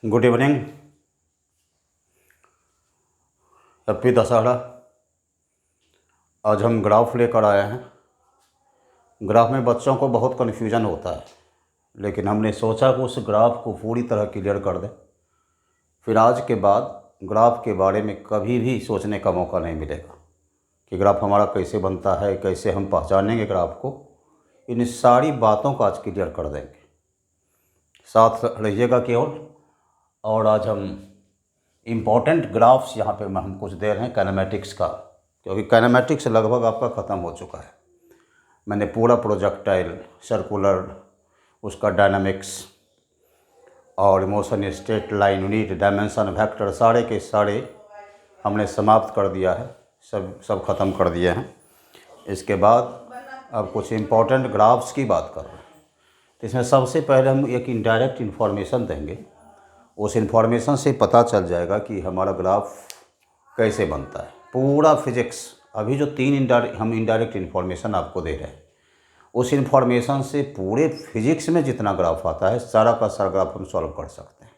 Good evening. Happy Dussehra. आज हम graph लेकर आए हैं। ग्राफ में बच्चों को बहुत कन्फ्यूजन होता है, लेकिन हमने सोचा कि उस ग्राफ को पूरी तरह क्लियर कर दें। फिर आज के बाद ग्राफ के बारे में कभी भी सोचने का मौका नहीं मिलेगा कि ग्राफ हमारा कैसे बनता है, कैसे हम पहचानेंगे ग्राफ को। इन सारी बातों को आज क्लियर कर देंगे। साथ रहिएगा केवल। और आज हम इम्पोर्टेंट ग्राफ्स यहाँ पे हम कुछ दे रहे हैं काइनेमेटिक्स का, क्योंकि काइनेमेटिक्स लगभग आपका ख़त्म हो चुका है। मैंने पूरा प्रोजेक्टाइल, सर्कुलर, उसका डायनामिक्स और motion, state line, unit, dimension, vector, सारे के सारे हमने समाप्त कर दिया है। सब ख़त्म कर दिए हैं। इसके बाद अब कुछ इम्पोर्टेंट ग्राफ्स की बात कर रहे हैं। तो इसमें सबसे पहले हम एक इनडायरेक्ट इन्फॉर्मेशन देंगे। उस इन्फॉर्मेशन से पता चल जाएगा कि हमारा ग्राफ कैसे बनता है। पूरा फिजिक्स, अभी जो हम इनडायरेक्ट इन्फॉर्मेशन आपको दे रहे हैं, उस इन्फॉर्मेशन से पूरे फिजिक्स में जितना ग्राफ आता है सारा का सारा ग्राफ हम सॉल्व कर सकते हैं।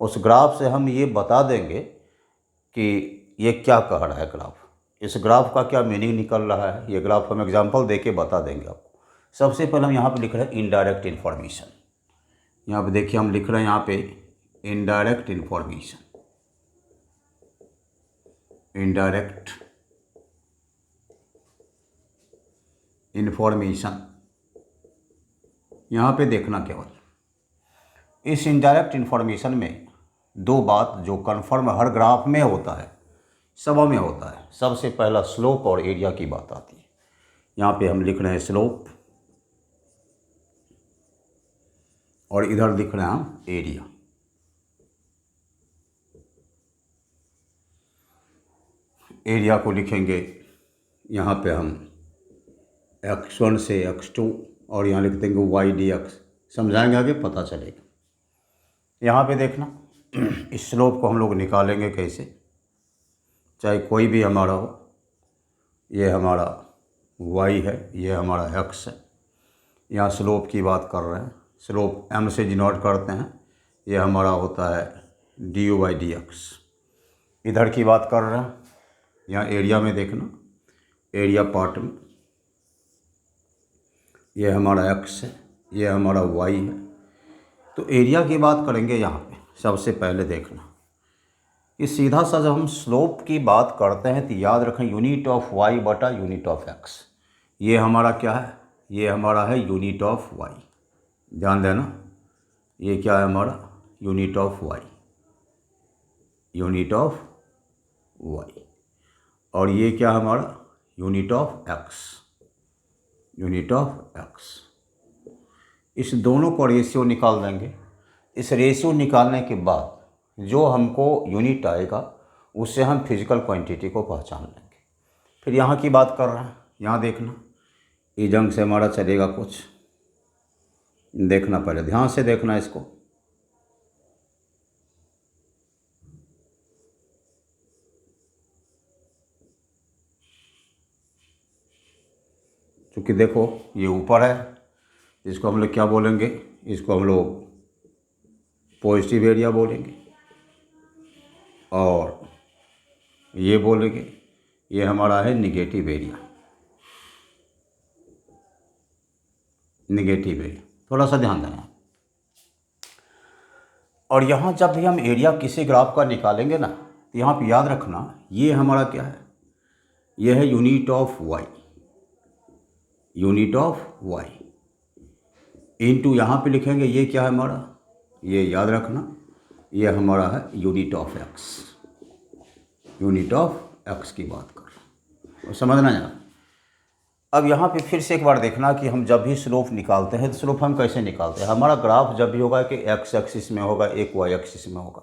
उस ग्राफ से हम ये बता देंगे कि ये क्या कह रहा है ग्राफ, इस ग्राफ का क्या मीनिंग निकल रहा है। ये ग्राफ हम एग्जाम्पल दे के बता देंगे आपको। सबसे पहले हम यहाँ पे लिख रहे हैं इनडायरेक्ट इन्फॉर्मेशन। यहाँ पे देखिए हम लिख रहे हैं यहाँ पे इनडायरेक्ट इन्फॉर्मेशन। इनडायरेक्ट इन्फॉर्मेशन यहाँ पे देखना केवल। इस इनडायरेक्ट इन्फॉर्मेशन में दो बात जो कन्फर्म हर ग्राफ में होता है, सब में होता है। सबसे पहला स्लोप और एरिया की बात आती है। यहाँ पे हम लिख रहे हैं स्लोप और इधर लिख रहे हैं हम एरिया। एरिया को लिखेंगे यहाँ पे हम x1 से x2 और यहाँ लिख देंगे y/dx। समझाएंगे आगे, पता चलेगा। यहाँ पे देखना इस स्लोप को हम लोग निकालेंगे कैसे, चाहे कोई भी हमारा हो। ये हमारा y है, ये हमारा x है। यहाँ स्लोप की बात कर रहे हैं। स्लोप m से डिनोट करते हैं। ये हमारा होता है du/dx। इधर की बात कर रहे हैं। यहाँ एरिया में देखना, एरिया पार्ट में ये हमारा x है, ये हमारा y है। तो एरिया की बात करेंगे यहाँ पे। सबसे पहले देखना कि सीधा सा जब हम स्लोप की बात करते हैं तो याद रखें यूनिट ऑफ y बटा यूनिट ऑफ x। ये हमारा क्या है? ये हमारा है यूनिट ऑफ y। ध्यान देना, ये क्या है हमारा? Unit of y, unit of y। और ये क्या हमारा? Unit of x, unit of x। इस दोनों को रेशियो निकाल देंगे। इस रेशियो निकालने के बाद जो हमको यूनिट आएगा उससे हम फिजिकल क्वांटिटी को पहचान लेंगे। फिर यहाँ की बात कर रहे हैं। यहाँ देखना, ये जंग से हमारा चलेगा कुछ। देखना, पहले ध्यान से देखना इसको। क्योंकि देखो ये ऊपर है, इसको हम लोग क्या बोलेंगे? इसको हम लोग पॉजिटिव एरिया बोलेंगे। और ये बोलेंगे ये हमारा है निगेटिव एरिया। निगेटिव एरिया, थोड़ा सा ध्यान देना। और यहाँ जब भी हम एरिया किसी ग्राफ का निकालेंगे ना, तो यहाँ पे याद रखना ये हमारा क्या है? ये है unit of y, unit of y into यहाँ पे लिखेंगे ये क्या है हमारा? ये याद रखना ये हमारा है unit of x। Unit of x की बात कर रहे हैं, समझना यार। अब यहाँ पे फिर से एक बार देखना कि हम जब भी स्लोप निकालते हैं तो स्लोप हम कैसे निकालते हैं। हमारा ग्राफ जब भी होगा कि x एक्सिस में होगा, एक y एक्सिस में होगा,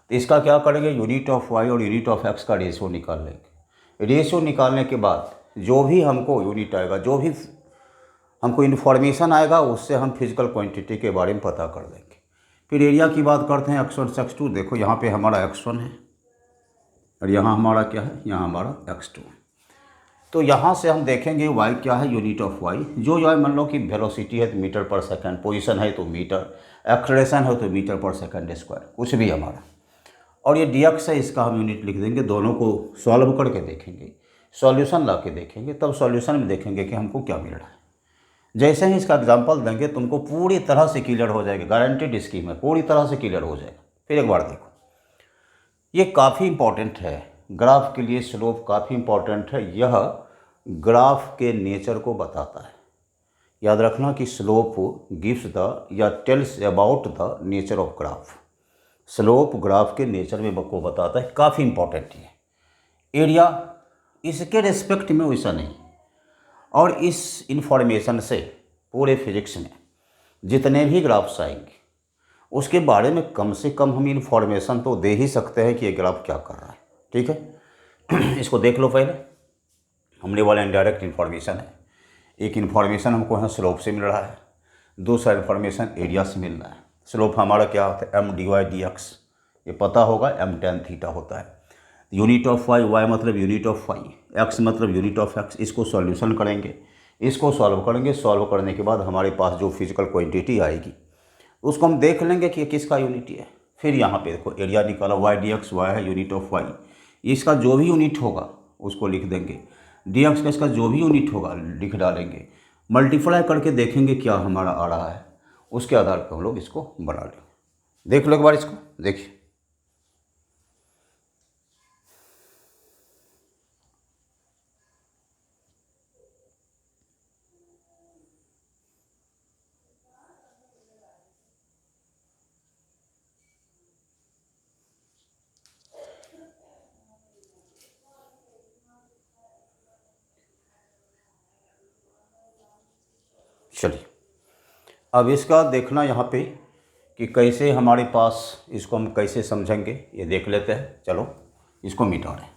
तो इसका क्या करेंगे? यूनिट ऑफ y और यूनिट ऑफ x का रेशियो निकाल लेंगे। रेशियो निकालने के बाद जो भी हमको यूनिट आएगा, जो भी हमको इन्फॉर्मेशन आएगा, उससे हम फिजिकल क्वांटिटी के बारे में पता कर लेंगे। फिर एरिया की बात करते हैं x1 से x2। देखो यहाँ पे हमारा x1 है और यहाँ हमारा क्या है? यहाँ हमारा x2 है। तो यहाँ से हम देखेंगे y क्या है, यूनिट ऑफ y। जो है मान लो कि वेलोसिटी है तो मीटर पर सेकंड, पोजीशन है तो मीटर, एक्सेलरेशन है तो मीटर पर सेकंड स्क्वायर, कुछ भी हमारा। और ये dx है, इसका हम यूनिट लिख देंगे। दोनों को सॉल्व करके देखेंगे, सॉल्यूशन ला के देखेंगे, तब सॉल्यूशन में देखेंगे कि हमको क्या मिल रहा है। जैसे ही इसका एग्जाम्पल देंगे तुमको पूरी तरह से क्लियर हो जाएगा, गारंटेड स्कीम है, पूरी तरह से क्लियर हो जाएगा। फिर एक बार देखो, ये काफ़ी इंपॉर्टेंट है ग्राफ के लिए, स्लोप काफ़ी इंपॉर्टेंट है। यह ग्राफ के नेचर को बताता है। याद रखना कि स्लोप गिव्स द या tells about the nature of graph. Slope graph के नेचर में को बताता है, काफ़ी इंपॉर्टेंट है। एरिया इसके रिस्पेक्ट में वैसा नहीं। और इस इंफॉर्मेशन से पूरे फिजिक्स में जितने भी ग्राफ्स आएंगे उसके बारे में कम से कम हम इंफॉर्मेशन तो दे ही सकते हैं कि ये ग्राफ क्या कर रहा है। ठीक है, इसको देख लो पहले। हमने वाला इनडायरेक्ट इन्फॉर्मेशन है। एक इन्फॉर्मेशन हमको यहाँ स्लोप से मिल रहा है, दूसरा इन्फॉर्मेशन एरिया से मिल रहा है। स्लोप हमारा क्या होता है, M D Y D X, ये पता होगा, एम टेन थीटा होता है। यूनिट ऑफ वाई, वाई मतलब यूनिट ऑफ वाई, एक्स मतलब यूनिट ऑफ एक्स। इसको सॉल्यूशन करेंगे, इसको सॉल्व करेंगे। सॉल्व करने के बाद हमारे पास जो फिजिकल क्वांटिटी आएगी उसको हम देख लेंगे कि किसका यूनिट है। फिर यहाँ पे देखो एरिया निकाला, वाई डी एक्स, वाई है यूनिट ऑफ वाई, इसका जो भी यूनिट होगा उसको लिख देंगे। डी एक्स का इसका जो भी यूनिट होगा लिख डालेंगे। मल्टीप्लाई करके देखेंगे क्या हमारा आ रहा है, उसके आधार पर हम लोग इसको बना लेंगे। देख लो एक बार इसको, देखिए। चलिए अब इसका देखना यहाँ पे कि कैसे हमारे पास इसको हम कैसे समझेंगे, ये देख लेते हैं। चलो इसको मिटा दें।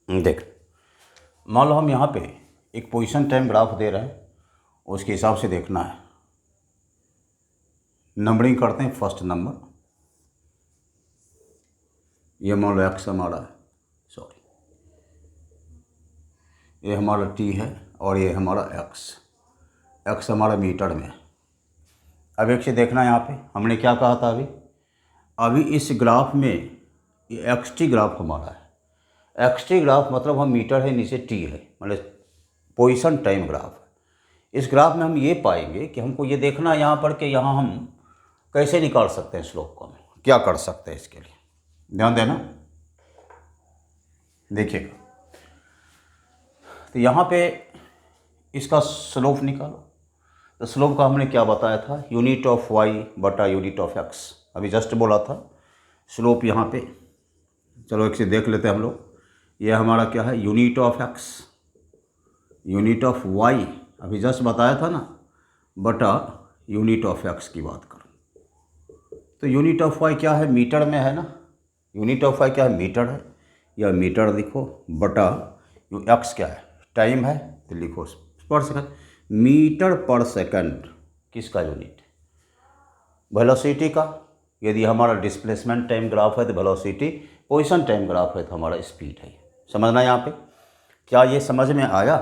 देख, मान लो हम यहाँ पे एक पोजीशन टाइम ग्राफ दे रहे हैं, उसके हिसाब से देखना है। नंबरिंग करते हैं, फर्स्ट नंबर, ये मान लो एक्स हमारा है, सॉरी ये हमारा टी है, और ये हमारा एक्स, एक्स हमारा मीटर में है। अब एक से देखना यहाँ पे हमने क्या कहा था अभी इस ग्राफ में ये एक्स टी ग्राफ हमारा है। एक्स टी ग्राफ मतलब हम मीटर है, नीचे टी है, मतलब पोजीशन टाइम ग्राफ है। इस ग्राफ में हम ये पाएंगे कि हमको ये देखना है यहाँ पर कि यहाँ हम कैसे निकाल सकते हैं स्लोप को, हम क्या कर सकते हैं इसके लिए, ध्यान देना। देखिएगा, तो यहाँ पे इसका स्लोप निकालो। तो स्लोप का हमने क्या बताया था, यूनिट ऑफ वाई बटा यूनिट ऑफ एक्स, अभी जस्ट बोला था। स्लोप यहाँ पे चलो एक से देख लेते हैं हम लोग। ये हमारा क्या है, unit of X, unit of Y अभी जस्ट बताया था ना, बटा यूनिट ऑफ एक्स की बात करूँ तो यूनिट ऑफ वाई क्या है, मीटर में है ना। यूनिट ऑफ वाई क्या है, मीटर है, या मीटर लिखो, बटा एक्स क्या है, टाइम है, तो लिखो पर सेकंड। मीटर पर सेकंड किसका यूनिट, वेलोसिटी का। यदि हमारा डिस्प्लेसमेंट टाइम ग्राफ है तो वेलोसिटी, पोजीशन टाइम ग्राफ है तो हमारा स्पीड है। समझना यहाँ पे, क्या ये समझ में आया।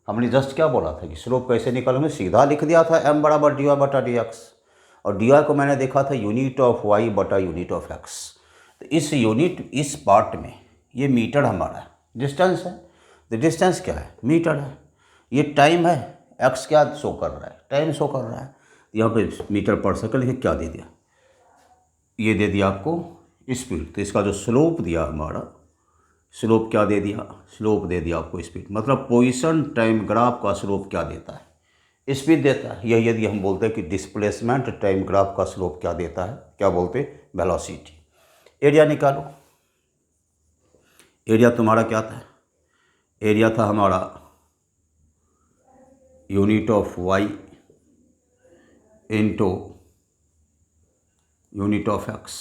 हमने जस्ट क्या बोला था कि स्लोप कैसे निकालेंगे, सीधा लिख दिया था एम बराबर डी वाई बटा डी एक्स, और डी वाई को मैंने देखा था यूनिट ऑफ वाई बटा यूनिट ऑफ एक्स। तो इस यूनिट, इस पार्ट में ये मीटर हमारा डिस्टेंस है, तो डिस्टेंस क्या है, मीटर है। ये टाइम है, एक्स क्या शो कर रहा है, टाइम शो कर रहा है। यहाँ पे मीटर पर सेकंड ये क्या दे दिया, ये दे दिया आपको स्पीड। तो इसका जो स्लोप दिया हमारा, स्लोप क्या दे दिया, स्लोप दे दिया आपको स्पीड। मतलब पोजीशन टाइम ग्राफ का स्लोप क्या देता है, स्पीड देता है। यही यदि हम बोलते हैं कि डिस्प्लेसमेंट टाइम ग्राफ का स्लोप क्या देता है, क्या बोलते हैं, वेलोसिटी। एरिया निकालो, एरिया तुम्हारा क्या था, एरिया था हमारा unit of Y into unit of X.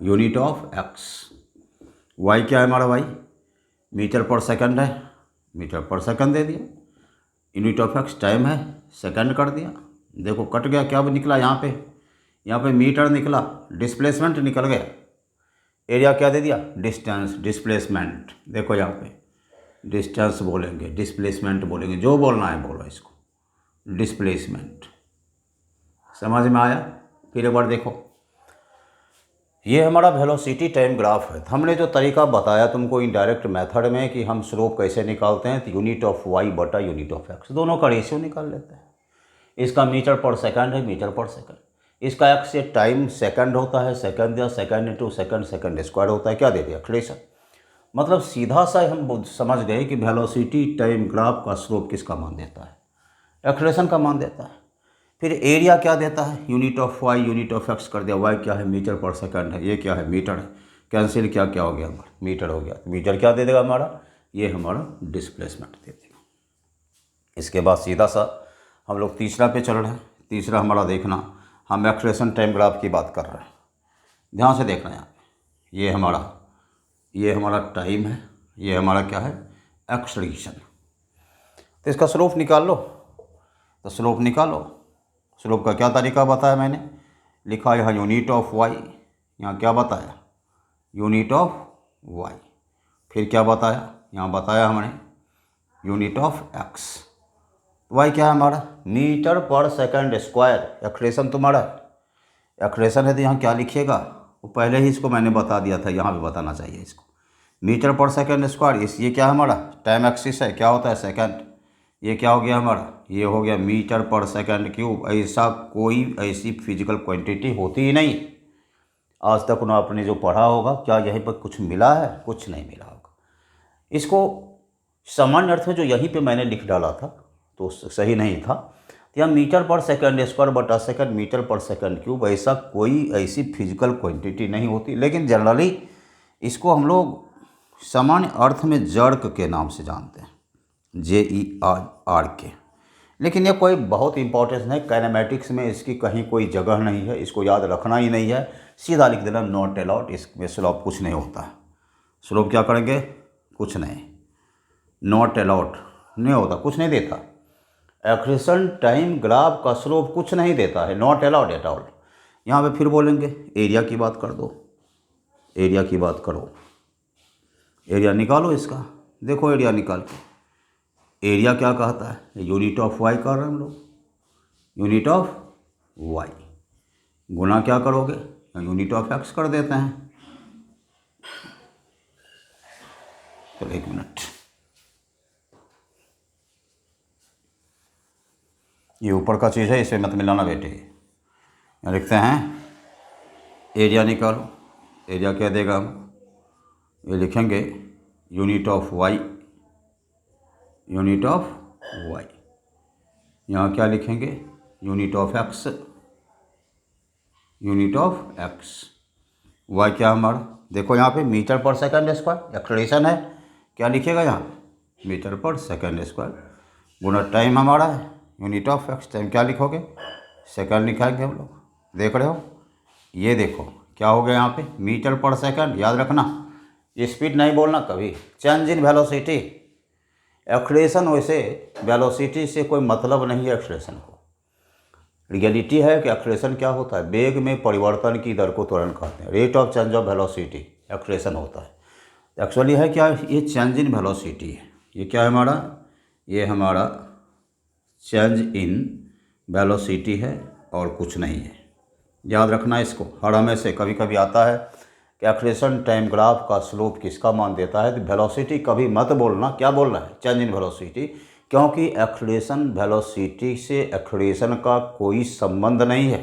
Unit of X. Y क्या है हमारा, वाई मीटर पर सेकंड है, मीटर पर सेकंड दे दिया। यूनिट ऑफ एक्स टाइम है, सेकंड कर दिया। देखो कट गया, क्या निकला यहाँ पे मीटर निकला, डिस्प्लेसमेंट निकल गया। एरिया क्या दे दिया, डिस्टेंस, डिस्प्लेसमेंट। देखो यहाँ पे डिस्टेंस बोलेंगे, डिस्प्लेसमेंट बोलेंगे, जो बोलना है बोलो इसको, डिस्प्लेसमेंट। समझ में आया? फिर एक बार देखो, ये हमारा वेलोसिटी टाइम ग्राफ है। हमने जो तरीका बताया तुमको इनडायरेक्ट मेथड में कि हम स्लोप कैसे निकालते हैं, तो यूनिट ऑफ वाई बटा यूनिट ऑफ एक्स, दोनों का रेशियो निकाल लेते हैं। इसका मीटर पर सेकंड है, मीटर पर सेकंड। इसका एक्स से टाइम सेकंड होता है, सेकंड दिया, second into second, second square होता है। क्या दे दिया, एक्सलेशन। मतलब सीधा सा हम समझ गए कि वेलोसिटी टाइम ग्राफ का स्लोप किसका मान देता है, एक्सलेशन का मान देता है। फिर एरिया क्या देता है, unit of Y unit of X कर दिया। वाई क्या है, मीटर पर सेकंड है, ये क्या है, मीटर है। कैंसिल क्या क्या हो गया हमारा, मीटर हो गया। तो मीटर क्या दे देगा हमारा, ये हमारा डिस्प्लेसमेंट दे देगा। इसके बाद सीधा सा हम लोग तीसरा पे चल रहे हैं। तीसरा हमारा देखना, हम एक्सलेशन टाइम ग्राफ की बात कर रहे हैं, ध्यान से देखना। यहाँ ये हमारा टाइम है, ये हमारा क्या है, एक्सलेशन। तो इसका स्लोप निकाल लो, तो स्लोप निकालो। स्लोप का क्या तरीका बताया मैंने, लिखा यहाँ यूनिट ऑफ वाई, यहाँ क्या बताया, यूनिट ऑफ वाई। फिर क्या बताया, यहाँ बताया हमने यूनिट ऑफ एक्स। वाई क्या है हमारा, मीटर पर सेकंड स्क्वायर। एक्सलेशन तुम्हारा एक्सलेशन है, तो यहाँ क्या लिखिएगा, वो पहले ही इसको मैंने बता दिया था, यहाँ भी बताना चाहिए इसको। मीटर पर सेकंड स्क्वायर, इस ये क्या है हमारा, टाइम एक्सिस है, क्या होता है, सेकंड। ये क्या हो गया हमारा, ये हो गया मीटर पर सेकंड क्यूब। ऐसा कोई ऐसी फिजिकल क्वांटिटी होती ही नहीं आज तक ना आपने जो पढ़ा होगा। क्या यहीं पर कुछ मिला है, कुछ नहीं मिला होगा। इसको सामान्य अर्थ में जो यहीं पे मैंने लिख डाला था तो सही नहीं था। तो यहाँ मीटर पर सेकंड स्क्वायर बटा सेकंड, मीटर पर सेकंड क्यूब, ऐसा कोई ऐसी फिजिकल क्वांटिटी नहीं होती। लेकिन जनरली इसको हम लोग सामान्य अर्थ में जड़क के नाम से जानते हैं, JER के। लेकिन ये कोई बहुत इंपॉर्टेंस नहीं, काइनेमेटिक्स में इसकी कहीं कोई जगह नहीं है, इसको याद रखना ही नहीं है। सीधा लिख देना नॉट अलाउड। इसमें स्लोप कुछ नहीं होता है। स्लोप क्या करेंगे, कुछ नहीं, नॉट अलाउड नहीं होता, कुछ नहीं देता। एक्सलेशन टाइम ग्राफ का स्लोप कुछ नहीं देता है, नॉट अलाउड एट ऑल। यहाँ पे फिर बोलेंगे एरिया की बात कर दो, एरिया की बात करो, एरिया निकालो इसका। देखो एरिया निकाल के, एरिया क्या कहता है, यूनिट ऑफ वाई कर रहे हैं हम लोग, यूनिट ऑफ वाई गुना क्या करोगे, यूनिट ऑफ एक्स कर देते हैं। चलो एक मिनट, ये ऊपर का चीज़ है, इसे मत मिलाना बेटे। यहाँ लिखते हैं एरिया निकालो। एरिया क्या देगा, हम ये लिखेंगे unit of Y, unit of Y. यहाँ क्या लिखेंगे, unit of X, unit of X. Y क्या हमारा, देखो यहाँ पे मीटर पर सेकंड स्क्वायर एक्सलेशन है, क्या लिखिएगा यहाँ, मीटर पर सेकंड स्क्वायर गुना टाइम हमारा है, यूनिट ऑफ एक्स। टाइम क्या लिखोगे, सेकंड लिखाएंगे हम लोग। देख रहे हो, ये देखो क्या हो गया यहाँ पे, मीटर पर सेकंड। याद रखना, स्पीड नहीं बोलना कभी, चेंज इन वेलोसिटी। एक्सलेशन वैसे वेलोसिटी से कोई मतलब नहीं है। एक्सलेशन को रियलिटी है कि एक्सलेशन क्या होता है, वेग में परिवर्तन की दर को त्वरण कहते हैं, rate of change of velocity acceleration होता है। एक्चुअली है क्या, ये चेंज इन वेलोसिटी है। ये क्या है हमारा, ये हमारा चेंज इन वेलोसिटी है और कुछ नहीं है। याद रखना इसको, हर हमेशा कभी कभी आता है कि एक्सलेशन टाइम ग्राफ का स्लोप किसका मान देता है, तो वेलोसिटी कभी मत बोलना, क्या बोलना है, चेंज इन वेलोसिटी। क्योंकि एक्सलेशन वेलोसिटी से एक्सलेशन का कोई संबंध नहीं है,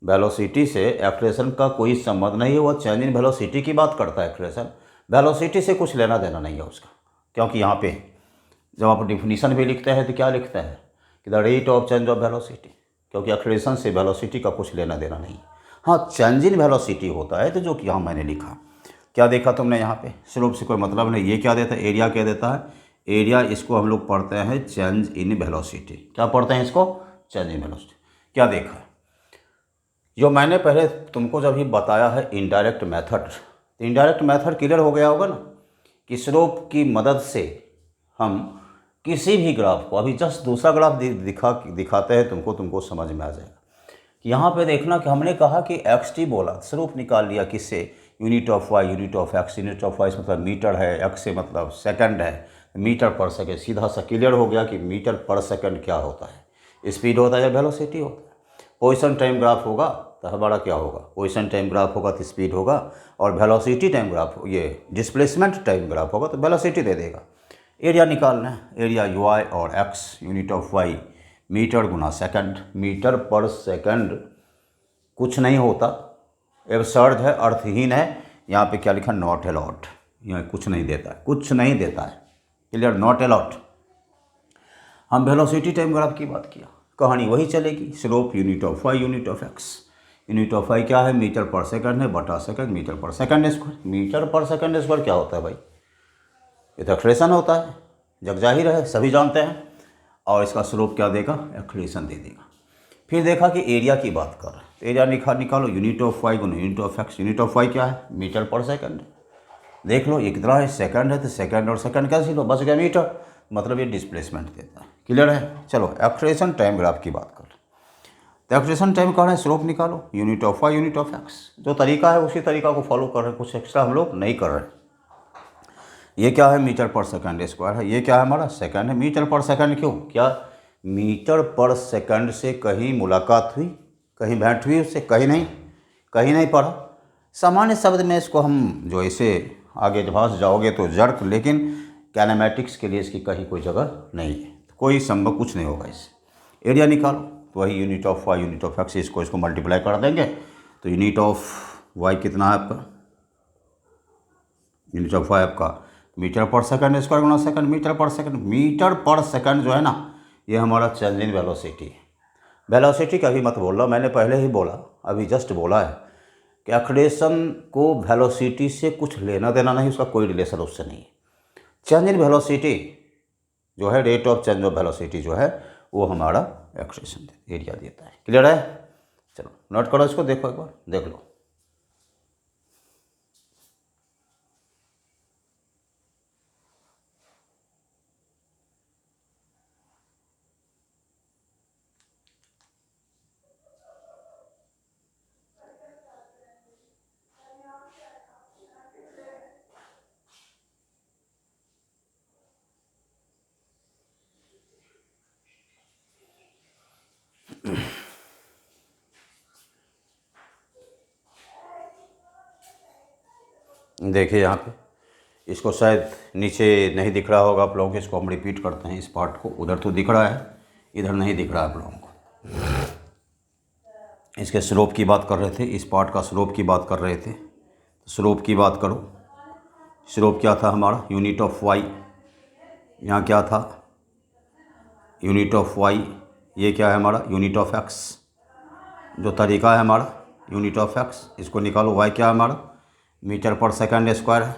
वेलोसिटी से एक्सलेशन का कोई संबंध नहीं है। वो चेंज इन वेलोसिटी की बात करता है एक्सलेशन, वेलोसिटी से कुछ लेना देना नहीं है उसका। क्योंकि यहाँ पे जब आप डिफिनीशन भी लिखते हैं तो क्या लिखते हैं कि the rate of change of velocity, क्योंकि एक्सलेशन से वेलोसिटी का कुछ लेना देना नहीं। हाँ, चेंज इन वेलोसिटी होता है, तो जो कि यहाँ मैंने लिखा, क्या देखा तुमने यहाँ पे, स्लोप से कोई मतलब नहीं। ये क्या देता है, एरिया क्या देता है, एरिया इसको हम लोग पढ़ते हैं चेंज इन वेलोसिटी। क्या पढ़ते हैं इसको, चेंज इन वेलोसिटी। क्या देखा, जो मैंने पहले तुमको जब ही बताया है इनडायरेक्ट मेथड, तो इनडायरेक्ट मेथड क्लियर हो गया होगा ना कि स्लोप की मदद से हम किसी भी ग्राफ को, अभी जस्ट दूसरा ग्राफ दिखाते हैं तुमको समझ में आ जाएगा कि यहाँ पे देखना कि हमने कहा कि एक्स टी बोला, स्लोप निकाल लिया किससे, unit of Y, unit of X, unit of Y मतलब मीटर है, एक्स से मतलब सेकंड है, मीटर पर सेकंड, सीधा सा क्लियर हो गया कि मीटर पर सेकंड क्या होता है, स्पीड होता है या वेलोसिटी होता है। पोजीशन टाइम ग्राफ होगा तो हमारा क्या होगा, पोजीशन टाइम ग्राफ होगा तो स्पीड होगा, और वेलोसिटी टाइम ग्राफ, ये डिस्प्लेसमेंट टाइम ग्राफ होगा तो वेलोसिटी दे देगा। एरिया निकालना है, एरिया यू आई और X, unit of Y metre गुना सेकंड, मीटर पर सेकंड कुछ नहीं होता, एब्सर्ड है, अर्थहीन है। यहाँ पे क्या लिखा, नॉट अलाउड, यहाँ कुछ नहीं देता है, कुछ नहीं देता है, क्लियर, नॉट अलाउड। हम वेलोसिटी टाइम ग्राफ की बात किया, कहानी वही चलेगी, slope unit of Y unit of X, unit of Y क्या है, मीटर पर सेकंड है, बटा सेकंड, मीटर पर सेकंड स्क्वायर। मीटर पर सेकंड स्क्वायर क्या होता है भाई, ये तो एक्सलेशन होता है, जग जाहिर है, सभी जानते हैं। और इसका स्लोप क्या देगा, एक्सलेशन दे देगा। फिर देखा कि एरिया की बात कर रहे हैं, एरिया निकालो, यूनिट ऑफ वाई गुना unit of X, unit of Y क्या है, मीटर पर सेकंड। देख लो ये कितना है, सेकंड है, तो सेकंड और सेकंड कैंसिल हो, बच गया मीटर, मतलब ये डिस्प्लेसमेंट देता है, क्लियर है। चलो एक्सलेशन टाइम ग्राफ की बात कर, तो एक्सलेशन टाइम कह रहे हैं स्लोप निकालो, unit of Y unit of X, जो तरीका है उसी तरीका को फॉलो कर रहे हैं, कुछ एक्स्ट्रा हम लोग नहीं कर रहे हैं। ये क्या है, मीटर पर सेकंड स्क्वायर है, ये क्या है हमारा, सेकंड है, मीटर पर सेकंड क्यों, क्या मीटर पर सेकंड से कहीं मुलाकात हुई, कहीं भेंट हुई उससे, कहीं नहीं, कहीं नहीं पढ़ा। सामान्य शब्द में इसको हम जो इसे आगे भाष जाओगे तो जर्क, लेकिन कैनेमैटिक्स के लिए इसकी कहीं कोई जगह नहीं है, कोई संभव कुछ नहीं होगा इससे। एरिया निकालो तो वही unit of Y unit of X, इसको मल्टीप्लाई कर देंगे तो यूनिट ऑफ वाई कितना है आपका, यूनिट ऑफ वाई आपका मीटर पर सेकंड स्क्वायर गुना सेकंड, मीटर पर सेकंड, मीटर पर सेकंड जो है ना, ये हमारा चेंज इन वेलोसिटी है। वेलोसिटी का भी मत बोल रहा, मैंने पहले ही बोला, अभी जस्ट बोला है कि एक्सलेशन को वेलोसिटी से कुछ लेना देना नहीं, उसका कोई रिलेशन उससे नहीं है। चेंज इन वेलोसिटी जो है, rate of change of velocity जो है, वो हमारा एक्सलेशन एरिया देता है, क्लियर है। चलो नोट करो इसको, देखो एक बार देख लो। देखिए यहाँ पे, इसको शायद नीचे नहीं दिख रहा होगा आप लोगों को, इसको हम रिपीट करते हैं इस पार्ट को, उधर तो दिख रहा है, इधर नहीं दिख रहा है आप लोगों को। इसके स्लोप की बात कर रहे थे, इस पार्ट का स्लोप की बात कर रहे थे, स्लोप की बात करो। स्लोप क्या था हमारा, यूनिट ऑफ वाई, यहाँ क्या था, यूनिट ऑफ वाई, ये क्या है हमारा, यूनिट ऑफ एक्स, जो तरीका है हमारा यूनिट ऑफ एक्स, इसको निकालो, वाई क्या है हमारा, मीटर पर सेकंड स्क्वायर है,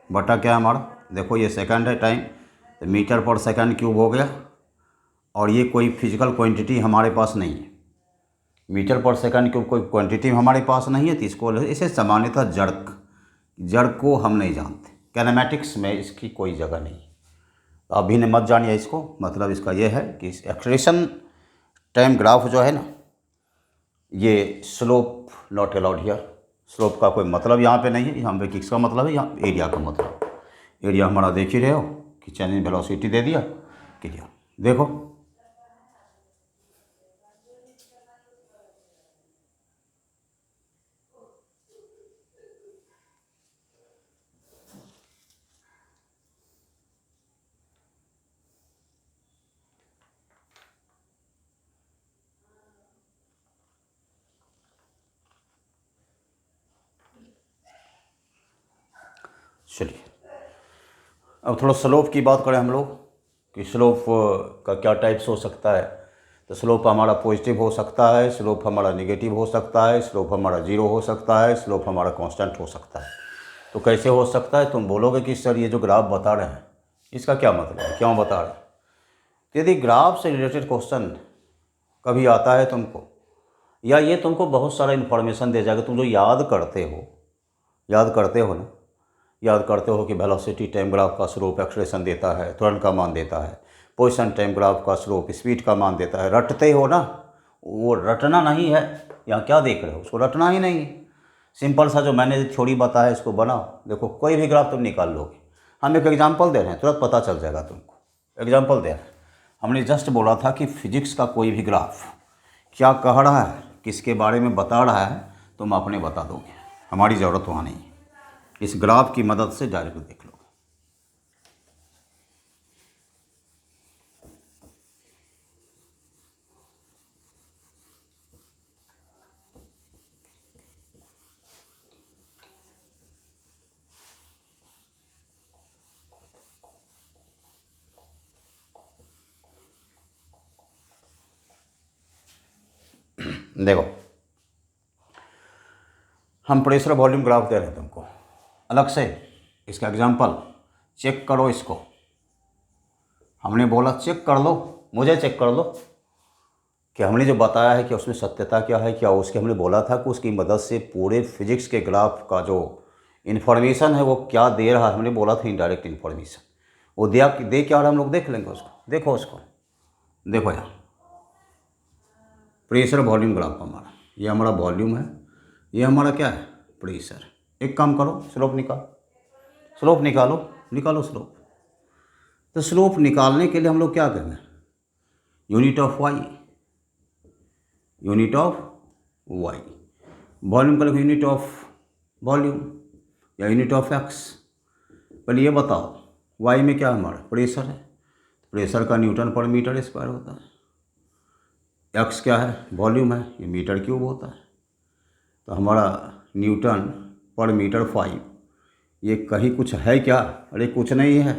बटा क्या है हमारा, देखो ये सेकंड है टाइम, तो मीटर पर सेकंड क्यूब हो गया, और ये कोई फिजिकल क्वांटिटी हमारे पास नहीं है, मीटर पर सेकंड क्यूब कोई क्वांटिटी हमारे पास नहीं है, तो इसको इसे सामान्यतः जड़ को हम नहीं जानते, कैनेमैटिक्स में इसकी कोई जगह नहीं। तो अभी ने मत जानिए इसको, मतलब इसका ये है कि एक्सलेशन टाइम ग्राफ जो है ना, ये slope not allowed here, slope का कोई मतलब यहाँ पे नहीं है, यहाँ पे किसका मतलब है, यहाँ एरिया का मतलब। एरिया हमारा देख ही रहे हो कि चेंज इन वेलोसिटी दे दिया, क्लियर। देखो चलिए, अब थोड़ा स्लोप की बात करें हम लोग कि स्लोप का क्या टाइप्स हो सकता है। तो स्लोप हमारा पॉजिटिव हो सकता है, स्लोप हमारा नेगेटिव हो सकता है, स्लोप हमारा जीरो हो सकता है, स्लोप हमारा कांस्टेंट हो सकता है। तो कैसे हो सकता है, तुम बोलोगे कि सर ये जो ग्राफ बता रहे हैं इसका क्या मतलब है, क्यों बता रहे हैं। यदि ग्राफ से रिलेटेड क्वेश्चन कभी आता है तुमको, या ये तुमको बहुत सारा इन्फॉर्मेशन दे जाएगा। तुम जो याद करते हो, याद करते हो ना, याद करते हो कि वेलोसिटी टाइम ग्राफ का स्लोप एक्सलेशन देता है, त्वरण का मान देता है, पोजीशन टाइम ग्राफ का स्लोप स्पीड का मान देता है, रटते हो ना। वो रटना नहीं है, यहाँ क्या देख रहे हो, उसको रटना ही नहीं है। सिंपल सा जो मैंने थ्योरी बताया इसको बनाओ, देखो कोई भी ग्राफ तुम निकाल लोगे। हम एक एग्जांपल दे रहे हैं, तुरंत पता चल जाएगा तुमको। एग्जांपल दे रहे हैं, हमने जस्ट बोला था कि फिजिक्स का कोई भी ग्राफ क्या कह रहा है, किसके बारे में बता रहा है, तुम अपने बता दोगे, हमारी ज़रूरत वहाँ नहीं है। इस ग्राफ की मदद से डायरेक्ट देख लो। देखो, हम प्रेशर वॉल्यूम ग्राफ दे रहे हैं तुमको अलग से। इसका एग्जांपल चेक करो इसको। हमने बोला चेक कर लो, मुझे चेक कर लो कि हमने जो बताया है कि उसमें सत्यता क्या है, क्या उसके हमने बोला था कि उसकी मदद से पूरे फिजिक्स के ग्राफ का जो इन्फॉर्मेशन है वो क्या दे रहा है। हमने बोला था इनडायरेक्ट इन्फॉर्मेशन वो दे क्या रहा है, हम लोग देख लेंगे उसको। देखो उसको, देखो यहाँ प्रेशर वॉल्यूम ग्राफ हमारा, ये हमारा वॉल्यूम है, ये हमारा क्या है, प्रेशर। एक काम करो, स्लोप निकालो, स्लोप निकालो, निकालो स्लोप। तो स्लोप निकालने के लिए हम लोग क्या करेंगे, unit of Y, unit of Y. Volume का यूनिट ऑफ वॉल्यूम या यूनिट ऑफ एक्स। पहले ये बताओ वाई में क्या हमारा प्रेशर है, प्रेशर का न्यूटन पर मीटर स्क्वायर होता है। एक्स क्या है, वॉल्यूम है, ये मीटर क्यूब होता है। तो हमारा न्यूटन पर मीटर 5, ये कहीं कुछ है क्या, अरे कुछ नहीं है,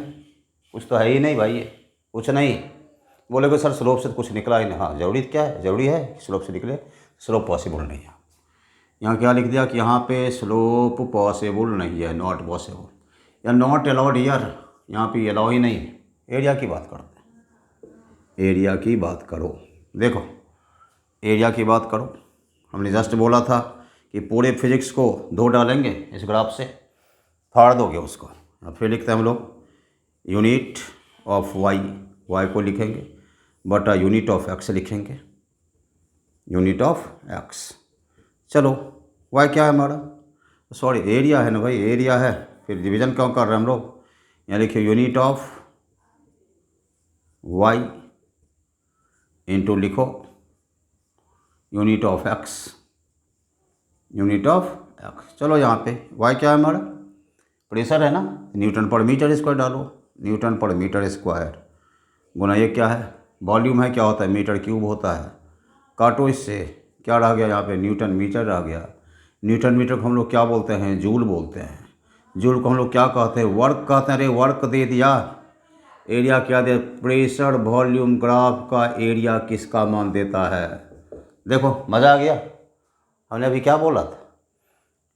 कुछ तो है ही नहीं भाई, ये कुछ नहीं। बोलेगे सर स्लोप से तो कुछ निकला ही नहीं। हाँ जरूरी क्या है, जरूरी है कि स्लोप से निकले, स्लोप पॉसिबल नहीं है। यहाँ क्या लिख दिया कि यहाँ पे स्लोप पॉसिबल नहीं है, नॉट पॉसिबल या नॉट अलाउड ईयर, यहाँ पे अलाउ ही नहीं है। एरिया की बात करते हैं, एरिया की बात करो। देखो एरिया की बात करो, हमने जस्ट बोला था कि पूरे फिजिक्स को दो डालेंगे इस ग्राफ से, फाड़ दोगे उसको। और फिर लिखते हैं हम लोग यूनिट ऑफ वाई, वाई को लिखेंगे बटा यूनिट ऑफ एक्स लिखेंगे, यूनिट ऑफ एक्स। चलो वाई क्या है हमारा, सॉरी एरिया है ना भाई, एरिया है, फिर डिवीजन क्यों कर रहे हैं हम लोग। यहाँ लिखिए यूनिट ऑफ वाई इंटू लिखो unit of X, unit of x. चलो यहाँ पे वाई क्या है हमारा, प्रेशर है ना, न्यूटन पर मीटर स्क्वायर डालो, न्यूटन पर मीटर स्क्वायर गुना ये क्या है, वॉल्यूम है, क्या होता है, मीटर क्यूब होता है। काटो इससे, क्या रह गया यहाँ पे, न्यूटन मीटर रह गया। न्यूटन मीटर को हम लोग क्या बोलते हैं, जूल बोलते हैं। जूल को हम लोग क्या कहते हैं, वर्क कहते हैं। अरे वर्क दे दिया, एरिया क्या दे, प्रेशर वॉल्यूम ग्राफ का एरिया किसका मान देता है। देखो मज़ा आ गया। हमने अभी क्या बोला था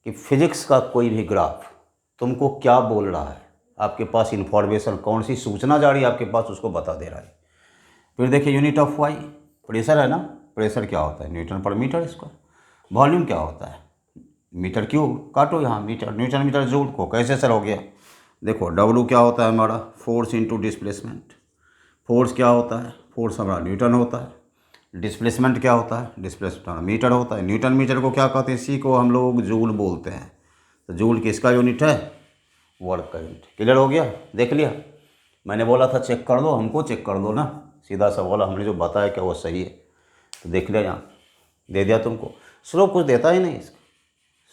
कि फिजिक्स का कोई भी ग्राफ तुमको क्या बोल रहा है, आपके पास इन्फॉर्मेशन, कौन सी सूचना जा रही है आपके पास, उसको बता दे रहा है। फिर देखिए यूनिट ऑफ वाई, प्रेशर है ना, प्रेशर क्या होता है, न्यूटन पर मीटर स्क्वायर। वॉल्यूम क्या होता है, मीटर क्यूब। काटो यहाँ मीटर, न्यूटन मीटर जूल को कैसे सर हो गया। देखो डब्लू क्या होता है हमारा, फोर्स इंटू डिस्प्लेसमेंट। फोर्स क्या होता है, फोर्स हमारा न्यूटन होता है। डिस्प्लेसमेंट क्या होता है, डिस्प्लेसमेंट मीटर होता है। न्यूटन मीटर को क्या कहते हैं, इसी को हम लोग जूल बोलते हैं। तो जूल किसका यूनिट है, वर्क का यूनिट। क्लियर हो गया, देख लिया। मैंने बोला था चेक कर दो, हमको चेक कर दो ना, सीधा सा बोला, हमने जो बताया क्या वो सही है। तो देख लिया, यहाँ दे दिया तुमको। स्लोप कुछ देता ही नहीं, इसका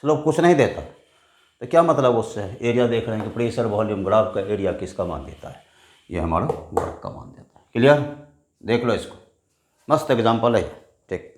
स्लोप कुछ नहीं देता। तो क्या मतलब उससे, एरिया देख रहे हैं कि प्रेशर वॉल्यूम ग्राफ का एरिया किसका मान देता है, ये हमारा वर्क का मान देता है। क्लियर, देख लो इसको, मस्त एग्जाम्पल है। ठीक,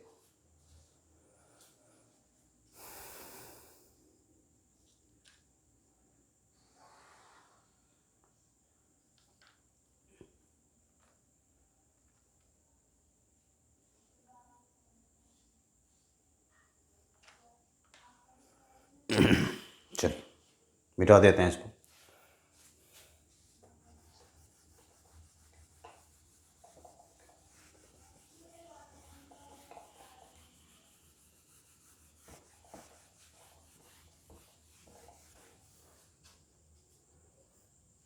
चलिए मिटा देते हैं इसको।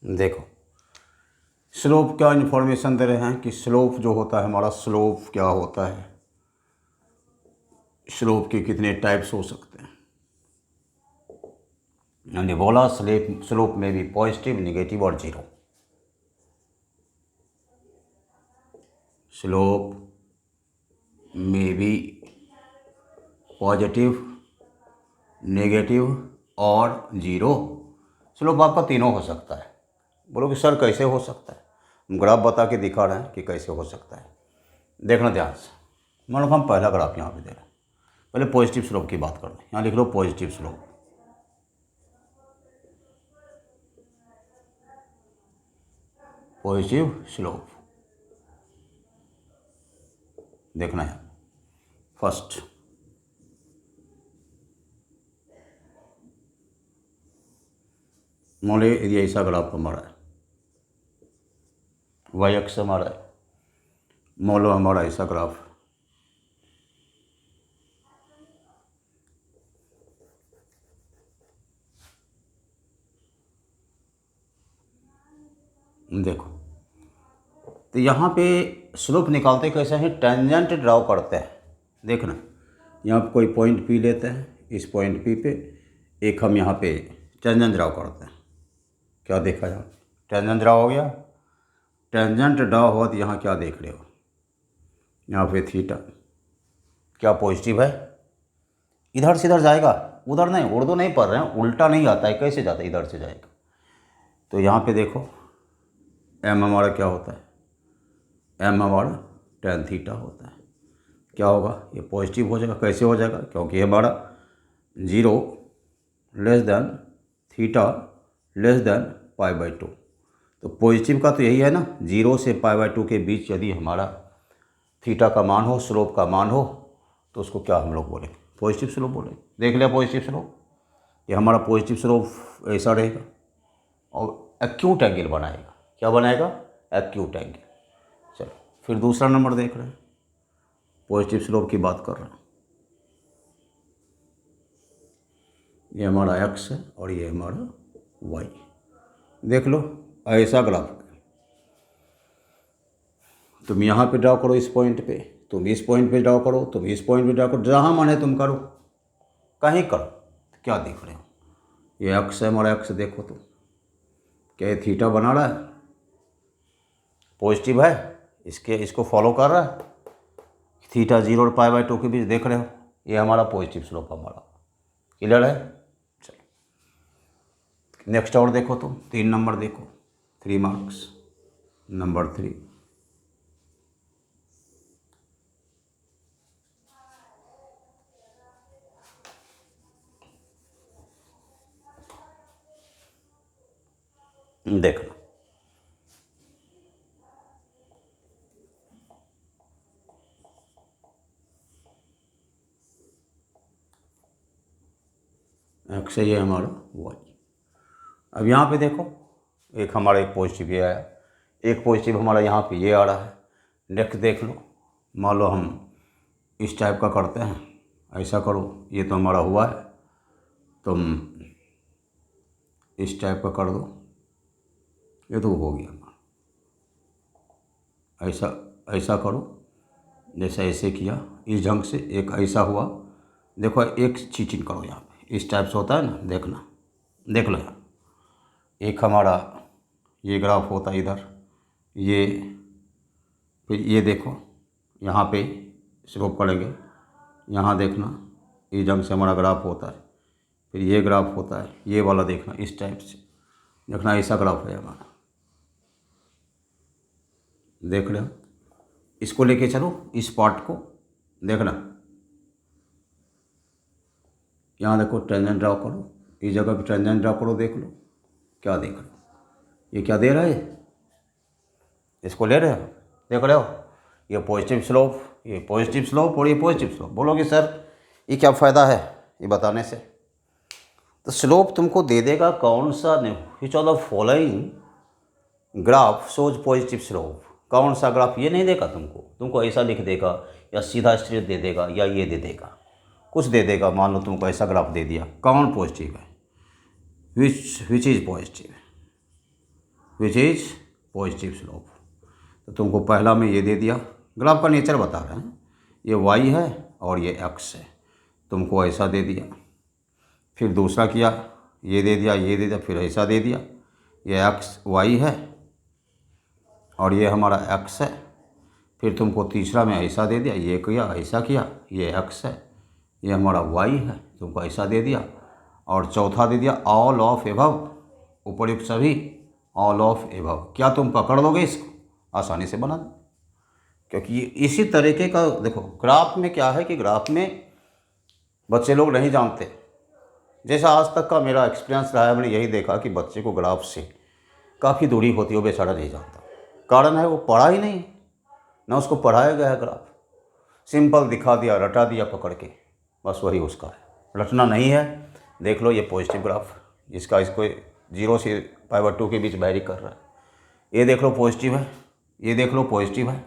देखो स्लोप क्या इन्फॉर्मेशन दे रहे हैं कि स्लोप जो होता है हमारा, स्लोप क्या होता है, स्लोप के कितने टाइप्स हो सकते हैं। हमने बोला स्लोप में भी पॉजिटिव, निगेटिव और जीरो। स्लोप में भी पॉजिटिव, नेगेटिव और जीरो। स्लोप आपका तीनों हो सकता है। बोलो कि सर कैसे हो सकता है, हम ग्राफ बता के दिखा रहे हैं कि कैसे हो सकता है। देखना ध्यान से। मान लो हम पहला ग्राफ यहाँ पे दे रहे हैं, पहले पॉजिटिव स्लोप की बात कर रहे हैं। यहाँ लिख लो पॉजिटिव स्लोप। पॉजिटिव स्लोप देखना है फर्स्ट। मान लो ये ऐसा ग्राफ हमारा है, वाई अक्ष हमारा है। मान लो हमारा ऐसा ग्राफ, देखो तो यहाँ पे स्लोप निकालते कैसे हैं, टेंजेंट ड्रॉ करते हैं। देखना यहाँ पे कोई पॉइंट पी लेते हैं, इस पॉइंट पी पे एक हम यहाँ पे टेंजेंट ड्रॉ करते हैं। क्या देखा यहाँ, टेंजेंट ड्रॉ हो गया। टेंजेंट ड्रॉ हुआ तो यहाँ क्या देख रहे हो, यहाँ पे थीटा क्या पॉजिटिव है, इधर से इधर जाएगा, उधर नहीं। उर्दू नहीं पढ़ रहे हैं, उल्टा नहीं आता है, कैसे जाता है, इधर से जाएगा। तो यहाँ पे देखो एम हमारा क्या होता है, एम हमारा टेन थीटा होता है। क्या होगा, ये पॉजिटिव हो जाएगा। कैसे हो जाएगा, क्योंकि हमारा zero less than theta less than π/2। तो पॉजिटिव का तो यही है ना, जीरो से π/2 के बीच यदि हमारा थीटा का मान हो, स्लोप का मान हो, तो उसको क्या हम लोग बोलेंगे, पॉजिटिव स्लोप बोलेंगे। देख लिया पॉजिटिव स्लोप, ये हमारा पॉजिटिव स्लोप ऐसा रहेगा और एक्यूट एंगल बनाएगा। क्या बनाएगा, एक्यूट एंगल। चलो फिर दूसरा नंबर देख रहे हैं, पॉजिटिव स्लोप की बात कर रहे हैं। ये हमारा एक्स है और ये हमारा वाई। देख लो ऐसा ग्राफ, तुम यहाँ पे ड्रॉ करो, इस पॉइंट पे, तुम इस पॉइंट पे ड्रॉ करो, तुम इस पॉइंट पे ड्रॉ करो, जहाँ मन है तुम करो, कहीं करो। तो क्या देख रहे हो, ये एक्स है हमारा, एक्स देखो तुम, क्या ये थीटा बना रहा है, पॉजिटिव है, इसको फॉलो कर रहा है। थीटा जीरो और π/2 के बीच देख रहे हो, ये हमारा पॉजिटिव स्लोप हमारा। क्लियर है। चलो नेक्स्ट और देखो तुम, 3 नंबर देखो, 3 मार्क्स, नंबर 3। देखना एक्स है, ये हमारा वाई। अब यहाँ पे देखो एक हमारा एक पॉजिटिव ये आया, एक पॉजिटिव हमारा यहाँ पे ये आ रहा है। नेक्स्ट देख लो, मान लो हम इस टाइप का करते हैं, ऐसा करो, ये तो हमारा हुआ है, तुम इस टाइप का कर दो, ये तो हो गया हमारा। ऐसा ऐसा करो, जैसा ऐसे किया इस ढंग से, एक ऐसा हुआ। देखो एक चीटिंग करो यहाँ पे, इस टाइप से होता है ना, देखना, देख लो यहाँ, एक हमारा ये ग्राफ होता है इधर, ये फिर ये देखो यहाँ पे स्लोप करेंगे, यहाँ देखना इस ढंग से हमारा ग्राफ होता है, फिर ये ग्राफ होता है, ये वाला देखना इस टाइप से, देखना ऐसा ग्राफ है हमारा। देख रहे हो, इसको लेके चलो, इस पार्ट को देखना, यहाँ देखो टेंजेंट ड्रॉ करो, इस जगह पे टेंजेंट ड्रॉ करो, देख लो क्या देख रहे हो, ये क्या दे रहा है, इसको ले रहे हो, देख रहे हो, ये पॉजिटिव स्लोप, ये पॉजिटिव स्लोप और ये पॉजिटिव स्लोप। बोलोगे सर ये क्या फ़ायदा है ये बताने से, तो स्लोप तुमको दे देगा कौन सा, which of the following graph shows positive slope, कौन सा ग्राफ, ये नहीं देगा तुमको ऐसा लिख देगा या सीधा स्ट्रेट दे देगा या ये दे देगा, कुछ दे देगा। मान लो तुमको ऐसा ग्राफ दे दिया, कौन पॉजिटिव है, which is positive, which is positive slope. तो तुमको पहला में ये दे दिया, ग्राफ का नेचर बता रहे हैं, ये वाई है और ये एक्स है, तुमको ऐसा दे दिया। फिर दूसरा किया, ये दे दिया, ये दे दिया, फिर ऐसा दे दिया, ये एक्स वाई है और ये हमारा एक्स है। फिर तुमको तीसरा में ऐसा दे दिया, ये किया, ऐसा किया, ये एक्स है, ये हमारा वाई है, तुमको ऐसा दे दिया। और चौथा दे दिया ऑल ऑफ एबव, उपर्युक्त सभी ऑल ऑफ एबव। क्या तुम पकड़ लोगे इसको? आसानी से बना दो, क्योंकि ये इसी तरीके का देखो ग्राफ में क्या है कि ग्राफ में बच्चे लोग नहीं जानते। जैसा आज तक का मेरा एक्सपीरियंस रहा है, मैंने यही देखा कि बच्चे को ग्राफ से काफ़ी दूरी होती है, वो बेचारा नहीं जानता। कारण है वो पढ़ा ही नहीं, ना उसको पढ़ाया गया है ग्राफ, सिंपल दिखा दिया, रटा दिया पकड़ के, बस वही उसका है। रटना नहीं है। देख लो ये पॉजिटिव ग्राफ, इसका इसको 0 से π/2 के बीच वैरी कर रहा है। ये देख लो पॉजिटिव है, ये देख लो पॉजिटिव है,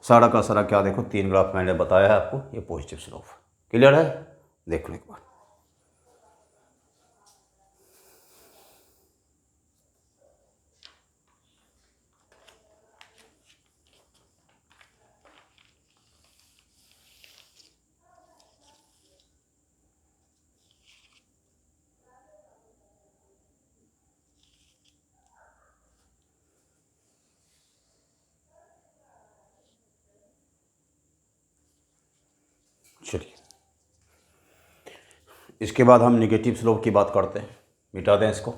सारा का सारा क्या देखो 3 ग्राफ मैंने बताया है आपको, ये पॉजिटिव स्लोप। क्लियर है? देख लो एक बार। चलिए, इसके बाद हम निगेटिव स्लोप की बात करते हैं। मिटा दें इसको।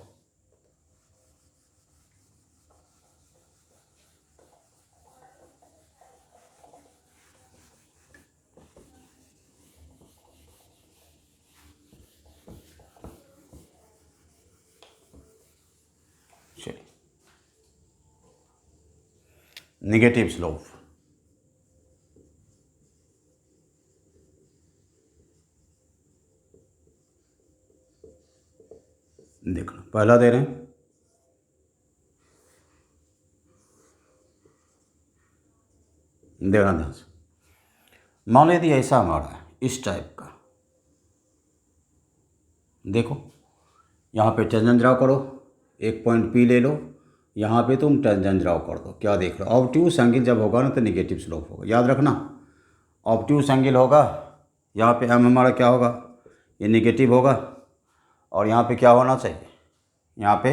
चलिए, निगेटिव स्लोप। देखना, पहला दे रहे हैं, देखना ध्यान से। मान लो यदि ऐसा हमारा है, इस टाइप का, देखो यहाँ पे टेंजेंट ड्रा करो, एक पॉइंट पी ले लो, यहाँ पे तुम टेंजेंट ड्रा कर दो। क्या देख रहे हो? ऑब्ट्यूज एंगल जब होगा ना तो निगेटिव स्लोप होगा, याद रखना। ऑब्ट्यूज एंगल होगा, यहाँ पे एम हमारा क्या होगा, ये निगेटिव होगा, और यहाँ पे क्या होना चाहिए, यहाँ पे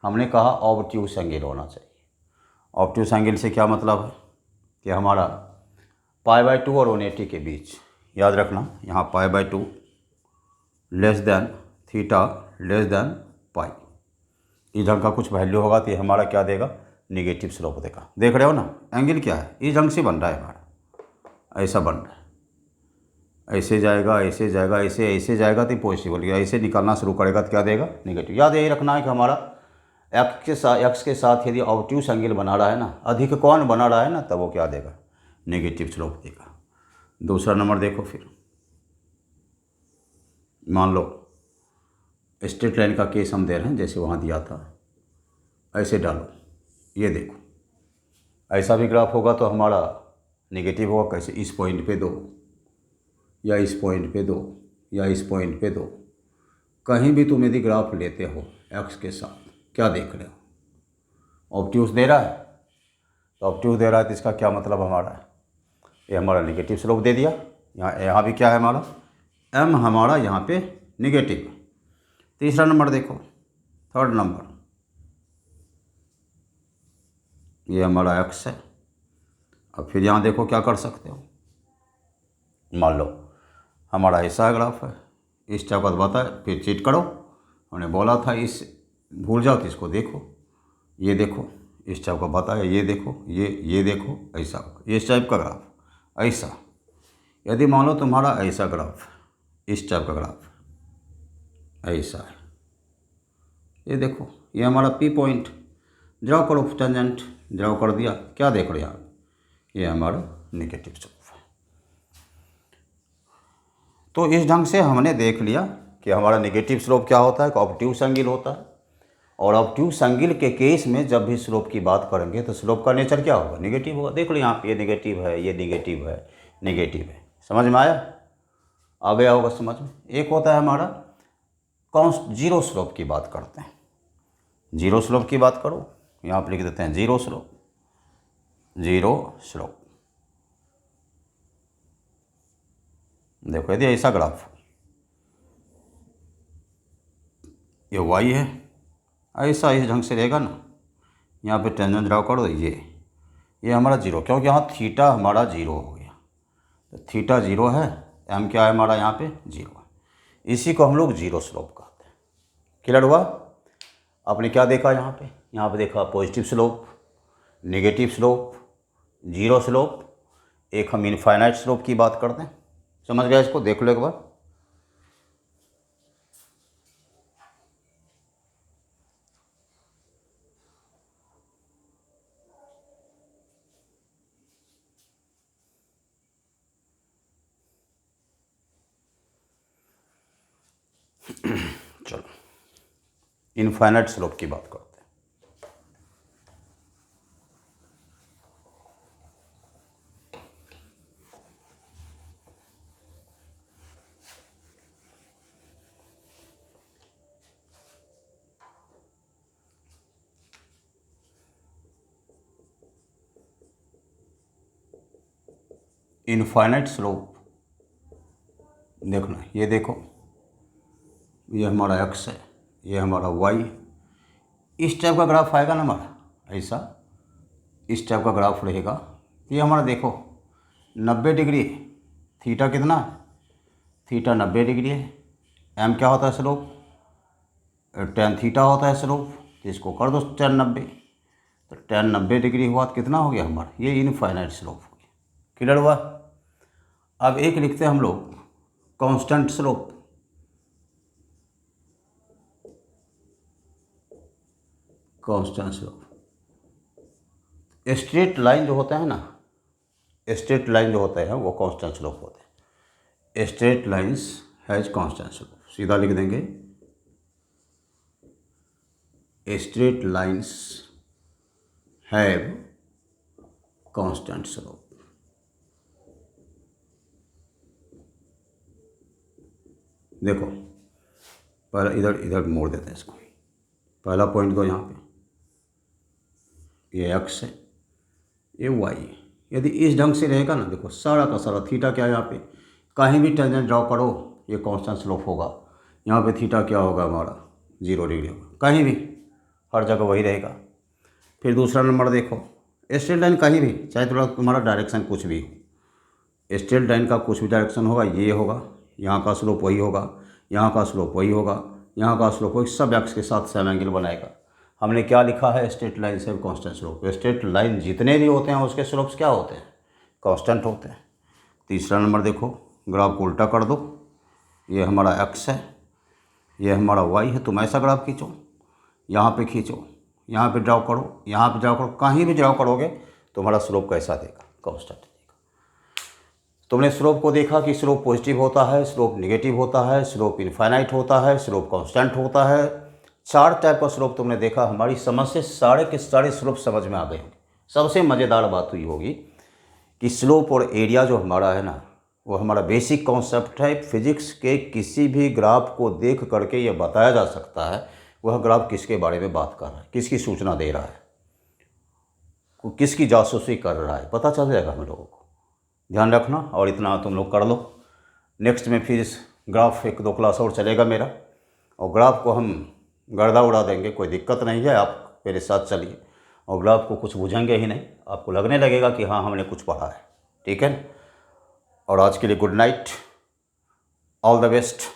हमने कहा ऑब्ट्यूज एंगल होना चाहिए। ऑब्ट्यूज एंगल से क्या मतलब है कि हमारा π/2 और 180 के बीच, याद रखना। यहाँ π/2 less than theta less than pi, इस ढंग का कुछ वैल्यू होगा तो ये हमारा क्या देगा, निगेटिव स्लोप देगा। देख रहे हो ना, एंगल क्या है, इस ढंग से बन रहा है हमारा, ऐसा बन रहा है, ऐसे जाएगा, ऐसे जाएगा, ऐसे ऐसे जाएगा तो पॉजिटिव बोलिएगा, ऐसे निकालना शुरू करेगा तो क्या देगा, निगेटिव। याद यही रखना है कि हमारा एक्स के साथ यदि ऑब्ट्यूज एंगल बना रहा है ना, अधिक कोण बना रहा है ना, तब वो क्या देगा, नेगेटिव स्लोप देगा। दूसरा नंबर देखो, फिर मान लो स्ट्रेट लाइन का केस हम दे रहे हैं, जैसे वहाँ दिया था, ऐसे डालो, ये देखो ऐसा भी ग्राफ होगा तो हमारा नेगेटिव होगा। कैसे? इस पॉइंट पे दो, या इस पॉइंट पे दो, या इस पॉइंट पे दो, कहीं भी तुम यदि ग्राफ लेते हो एक्स के साथ, क्या देख रहे हो, ऑब्ट्यूज दे रहा है, तो ऑब्ट्यूज दे रहा है तो इसका क्या मतलब हमारा है, ये हमारा निगेटिव स्लोप दे दिया। यहाँ भी क्या है हमारा, एम हमारा यहाँ पे निगेटिव। तीसरा नंबर देखो, थर्ड नंबर, ये हमारा एक्स है। अब फिर यहाँ देखो क्या कर सकते हो, मान लो हमारा ऐसा ग्राफ है, इस टाइप का बताया, फिर चीट करो, हमने बोला था इस भूल जाओ तो इसको देखो, ये देखो इस टाइप का बताया, ये देखो, ये देखो, ऐसा इस टाइप का ग्राफ। ऐसा यदि मान लो तुम्हारा ऐसा ग्राफ, इस टाइप का ग्राफ ऐसा है, ये देखो, ये हमारा पी पॉइंट, ड्रॉ करो, टेंजेंट ड्रॉ कर दिया, क्या देख रहे हो यहाँ, ये हमारा नेगेटिव स्लोप है। तो इस ढंग से हमने देख लिया कि हमारा नेगेटिव स्लोप क्या होता है, ऑब्ट्यूज एंगल होता है। और ऑब्ट्यूज एंगल के केस में जब भी स्लोप की बात करेंगे तो स्लोप का नेचर क्या होगा, नेगेटिव होगा। देख लो यहाँ पे ये नेगेटिव है, ये नेगेटिव है, नेगेटिव है। समझ में आया? आ गया होगा समझ में। एक होता है हमारा जीरो स्लोप की बात करते हैं, जीरो स्लोप की बात करो, यहाँ पर लिख देते हैं जीरो स्लोप, जीरो स्लोप। देखो यदि ऐसा ग्राफ, ये वाई है, ऐसा इस ढंग से रहेगा ना, यहाँ पे टेंजेंट ड्रा करो, ये हमारा जीरो, क्योंकि यहाँ थीटा हमारा जीरो हो गया, तो थीटा जीरो है, एम क्या है हमारा यहाँ पे जीरो है, इसी को हम लोग जीरो स्लोप कहते हैं। क्लियर हुआ? आपने क्या देखा यहाँ पे देखा positive slope, negative slope, zero slope, एक हम इनफाइनाइट स्लोप की बात करते हैं। समझ गया? इसको देख लो एक बार। चलो इनफाइनाइट स्लोप की बात करते हैं। इनफाइनाइट स्लोप देखना, ये देखो, ये हमारा एक्स है, ये हमारा वाई, इस टाइप का ग्राफ आएगा ना हमारा, ऐसा इस टाइप का ग्राफ रहेगा। ये हमारा देखो 90 डिग्री है, थीटा कितना है, थीटा 90 डिग्री है, एम क्या होता है स्लोप, टेन थीटा होता है स्लोप, तो इसको कर दो टेन 90, तो टेन 90 डिग्री हुआ तो कितना हो गया हमारा, ये इनफाइनाइट स्लोप हो गया। क्लियर हुआ? अब एक लिखते हैं हम लोग constant slope. Constant slope, straight line जो होता है ना, स्ट्रेट लाइन जो होता है वो कांस्टेंट स्लोप होते हैं। Straight lines has constant slope, सीधा लिख देंगे straight lines have constant slope. देखो पहला इधर मोड़ देते हैं इसको, पहला पॉइंट को यहाँ पे, ये एक्स है, ये वाई है। यदि इस ढंग से रहेगा ना, देखो सारा का सारा थीटा क्या है, यहाँ पे कहीं भी टेंजेंट ड्रॉ करो ये कांस्टेंट स्लोप होगा। यहाँ पे थीटा क्या होगा हमारा 0 डिग्री होगा, कहीं भी हर जगह वही रहेगा। फिर दूसरा नंबर देखो, स्ट्रेट लाइन कहीं भी, चाहे थोड़ा तुम्हारा डायरेक्शन कुछ भी हो, स्ट्रेट लाइन का कुछ भी डायरेक्शन होगा, ये होगा, यहाँ का स्लोप वही होगा, यहाँ का स्लोप वही होगा, यहाँ का स्लोप वही, सब एक्स के साथ सेम एंगल बनाएगा। हमने क्या लिखा है, स्ट्रेट लाइन से कांस्टेंट स्लोप। स्ट्रेट लाइन जितने भी होते हैं उसके स्लोप्स क्या होते हैं, कांस्टेंट होते हैं। तीसरा नंबर देखो, ग्राफ को उल्टा कर दो, ये हमारा एक्स है, ये हमारा वाई है। तुम ऐसा ग्राफ खींचो, यहाँ पे खींचो, यहाँ पे ड्रॉ करो, यहाँ पे ड्रॉ करो, कहीं भी ड्रॉ करोगे तुम्हारा स्लोप कैसा देगा, कांस्टेंट देगा। तुमने स्लोप को देखा कि स्लोप पॉजिटिव होता है, स्लोप नेगेटिव होता है, स्लोप इनफाइनाइट होता है, स्लोप कांस्टेंट होता है। 4 टाइप का स्लोप तुमने देखा। हमारी समझ से सारे के सारे स्लोप समझ में आ गए होंगे। सबसे मज़ेदार बात हुई होगी कि स्लोप और एरिया जो हमारा है ना, वो हमारा बेसिक कॉन्सेप्ट है। फिजिक्स के किसी भी ग्राफ को देख करके ये बताया जा सकता है वह ग्राफ किसके बारे में बात कर रहा है, किसकी सूचना दे रहा है, किसकी जासूसी कर रहा है, पता चल जाएगा हम लोगों को। ध्यान रखना, और इतना तुम लोग कर लो। नेक्स्ट में फिर इस ग्राफ 1-2 क्लास और चलेगा मेरा, और ग्राफ को हम गर्दा उड़ा देंगे, कोई दिक्कत नहीं है। आप मेरे साथ चलिए, और ग्राफ को कुछ बुझेंगे ही नहीं, आपको लगने लगेगा कि हाँ हमने कुछ पढ़ा है। ठीक है, और आज के लिए good night, all the best.